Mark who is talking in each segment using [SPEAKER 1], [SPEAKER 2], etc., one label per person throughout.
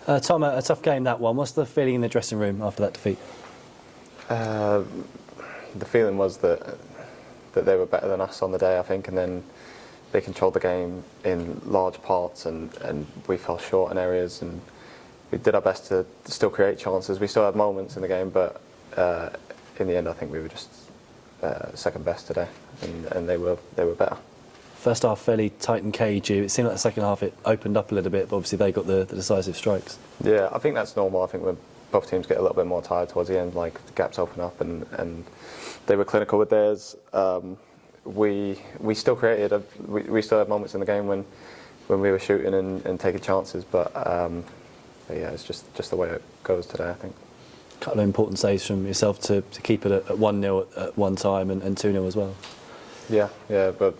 [SPEAKER 1] Tom, a tough game that one. What's the feeling in the dressing room after that defeat?
[SPEAKER 2] The feeling was that they were better than us on the day, I think, and then they controlled the game in large parts, and we fell short in areas, and we did our best to still create chances. We still had moments in the game, but in the end, I think we were just second best today, and they were better.
[SPEAKER 1] First half fairly tight and cagey. It seemed like the second half it opened up a little bit, but obviously they got the decisive strikes.
[SPEAKER 2] Yeah, I think that's normal. I think when both teams get a little bit more tired towards the end, like the gaps open up, and they were clinical with theirs. We still created. We still had moments in the game when we were shooting and taking chances, but yeah, it's just the way it goes today, I think.
[SPEAKER 1] A couple of important saves from yourself to keep it at 1-0 at one time and 2-0 as well.
[SPEAKER 2] Yeah, but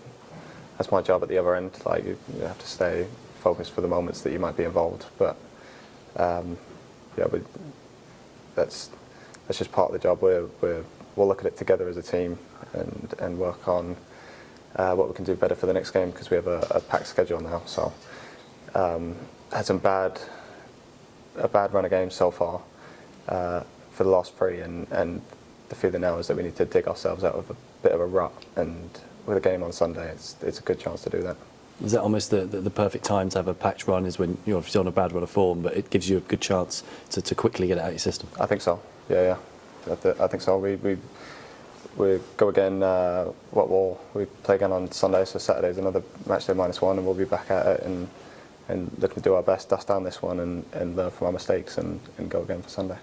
[SPEAKER 2] that's my job at the other end. Like you have to stay focused for the moments that you might be involved. But yeah, that's just part of the job. We'll look at it together as a team and work on what we can do better for the next game, because we have a packed schedule now. So had a bad run of games so far for the last three, and the feeling now is that we need to dig ourselves out of a bit of a rut, and with a game on Sunday, it's a good chance to do that.
[SPEAKER 1] Is that almost the perfect time to have a packed run, is when you're obviously on a bad run of form, but it gives you a good chance to quickly get it out of your system?
[SPEAKER 2] I think so, yeah. I think so. We go again, we play again on Sunday, so Saturday's another match day -1, and we'll be back at it and looking to do our best, dust down this one and learn from our mistakes and go again for Sunday.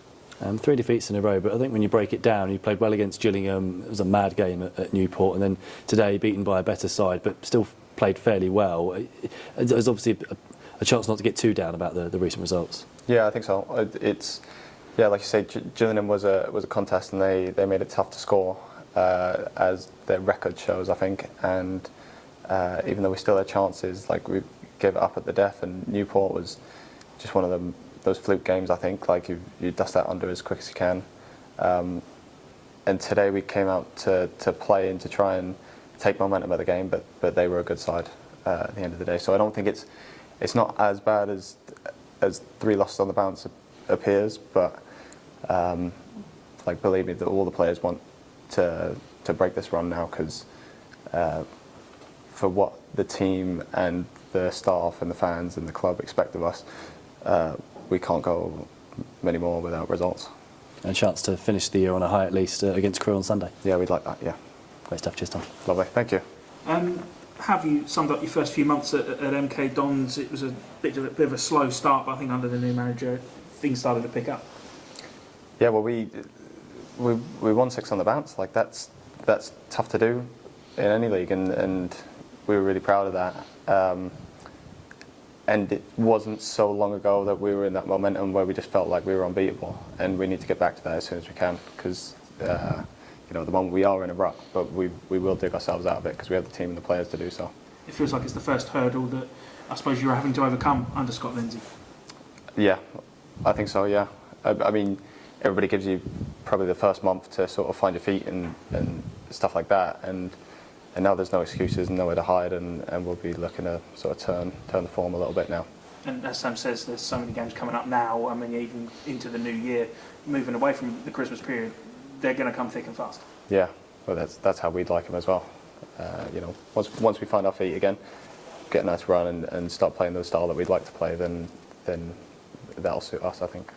[SPEAKER 1] 3 defeats in a row, but I think when you break it down, you played well against Gillingham. It was a mad game at Newport, and then today beaten by a better side, but still played fairly well. There's obviously a chance not to get too down about the recent results.
[SPEAKER 2] Yeah, I think so. It's like you say, Gillingham was a contest, and they made it tough to score, as their record shows, I think. And even though we still had chances, like we gave it up at the death, and Newport was just one of those fluke games, I think. Like you dust that under as quick as you can. And today we came out to play and to try and take momentum of the game, but they were a good side at the end of the day. So I don't think it's not as bad as 3 losses on the bounce appears, but like believe me, that all the players want to break this run now, because for what the team and the staff and the fans and the club expect of us, we can't go many more without results.
[SPEAKER 1] And a chance to finish the year on a high at least against Crewe on Sunday.
[SPEAKER 2] Yeah, we'd like that, yeah.
[SPEAKER 1] Great stuff, cheers Tom.
[SPEAKER 2] Lovely, thank you.
[SPEAKER 3] Have you summed up your first few months at MK Dons? It was a bit of a slow start, but I think under the new manager things started to pick up.
[SPEAKER 2] Yeah, well, we won 6 on the bounce. Like that's tough to do in any league, and we were really proud of that. And it wasn't so long ago that we were in that momentum where we just felt like we were unbeatable, and we need to get back to that as soon as we can, because at the moment we are in a rut, but we will dig ourselves out of it, because we have the team and the players to do so.
[SPEAKER 3] It feels like it's the first hurdle that I suppose you're having to overcome under Scott Lindsay.
[SPEAKER 2] Yeah, I think so, yeah. I mean, everybody gives you probably the first month to sort of find your feet and stuff like that, and now there's no excuses and nowhere to hide, and we'll be looking to sort of turn the form a little bit now.
[SPEAKER 3] And as Sam says, there's so many games coming up now. I mean, even into the new year, moving away from the Christmas period, they're going to come thick and fast.
[SPEAKER 2] Yeah, well, that's how we'd like them as well. Once we find our feet again, get a nice run and start playing the style that we'd like to play, then that'll suit us, I think.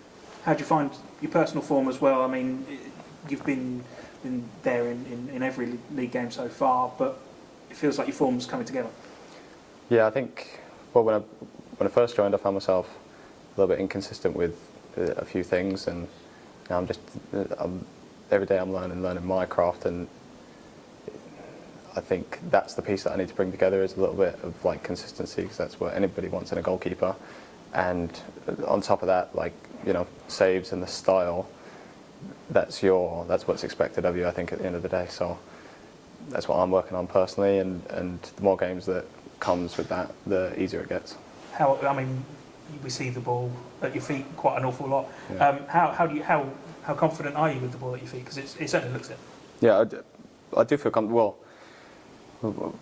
[SPEAKER 3] How do you find your personal form as well? I mean, you've been there in every league game so far, but it feels like your form's coming together. Yeah,
[SPEAKER 2] I think, well, when I first joined, I found myself a little bit inconsistent with a few things, and now every day I'm learning my craft, and I think that's the piece that I need to bring together, is a little bit of like consistency, because that's what anybody wants in a goalkeeper. And on top of that, like, saves and the style, that's what's expected of you, I think, at the end of the day. So that's what I'm working on personally, and the more games that comes with that, the easier it gets.
[SPEAKER 3] We see the ball at your feet quite an awful lot.
[SPEAKER 2] Yeah.
[SPEAKER 3] How confident are you with the ball at your feet? Because it certainly looks it.
[SPEAKER 2] Yeah, I do feel comfortable. Well,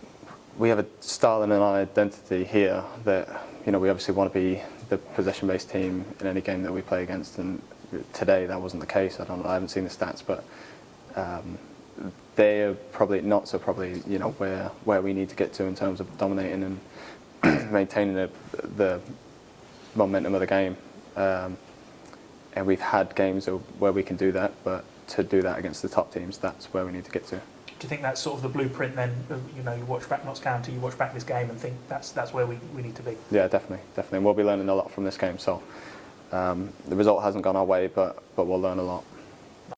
[SPEAKER 2] we have a style and an identity here that we obviously want to be the possession-based team in any game that we play against, and today that wasn't the case. I haven't seen the stats, but they are probably not so probably where we need to get to in terms of dominating and maintaining the momentum of the game. And we've had games where we can do that, but to do that against the top teams, that's where we need to get to.
[SPEAKER 3] Do you think that's sort of the blueprint then? You watch back Notts County, you watch back this game, and think that's where we need to be.
[SPEAKER 2] Yeah, definitely. And we'll be learning a lot from this game. So the result hasn't gone our way, but we'll learn a lot.